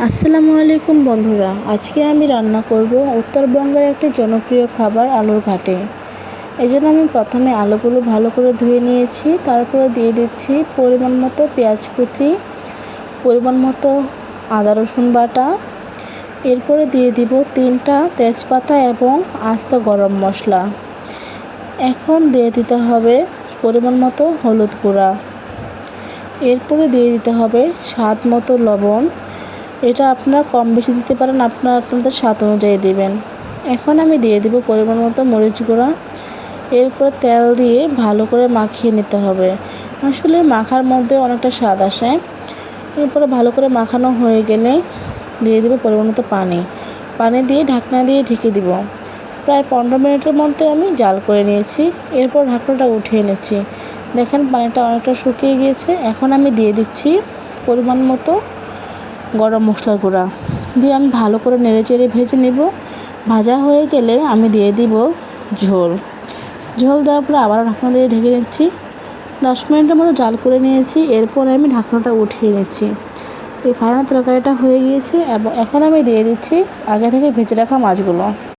আসসালামু আলাইকুম বন্ধুরা, আজকে আমি রান্না করব উত্তরবঙ্গের একটি জনপ্রিয় খাবার আলুর ঘাটে। এই জন্য আমি প্রথমে আলুগুলো ভালো করে ধুয়ে নিয়েছি। তারপরে দিয়ে দিচ্ছি পরিমাণ মতো পেঁয়াজ কুচি, পরিমাণ মতো আদা রসুন বাটা। এরপরে দিয়ে দিব 3টা তেজপাতা এবং আস্ত গরম মশলা। এখন দিয়ে দিতে হবে পরিমাণ মতো হলুদ গুঁড়া। এরপরে দিয়ে দিতে হবে স্বাদ মতো লবণ। এটা আপনারা কম বেশি দিতে পারেন, আপনাদের স্বাদ অনুযায়ী দেবেন। এখন আমি দিয়ে দিব পরিমাণ মতো মরিচ গুঁড়া। এরপর তেল দিয়ে ভালো করে মাখিয়ে নিতে হবে। আসলে মাখার মধ্যে অনেকটা স্বাদ আসে। এরপরে ভালো করে মাখানো হয়ে গেলে দিয়ে দিব পরিমাণ মতো পানি দিয়ে ঢাকনা দিয়ে ঢেকে দিব। প্রায় 15 মিনিটের মধ্যে আমি জাল করে নিয়েছি। এরপর ঢাকনাটা উঠিয়ে নিচ্ছি। দেখেন পানিটা অনেকটা শুকিয়ে গিয়েছে। এখন আমি দিয়ে দিচ্ছি পরিমাণ মতো গরম মশলার গুঁড়া দিয়ে আমি ভালো করে নেড়েচেড়ে ভেজে নেব। ভাজা হয়ে গেলে আমি দিয়ে দিব ঝোল দেওয়ার পরে আবার ঢাকনা দিয়ে ঢেকে নিচ্ছি। 10 মিনিটের মতো জাল করে নিয়েছি। এরপরে আমি ঢাকনাটা উঠিয়ে নিচ্ছি। এই ফাইনাল তরকারিটা হয়ে গিয়েছে এবং এখন আমি দিয়ে দিচ্ছি আগে থেকে ভেজে রাখা মাছগুলো।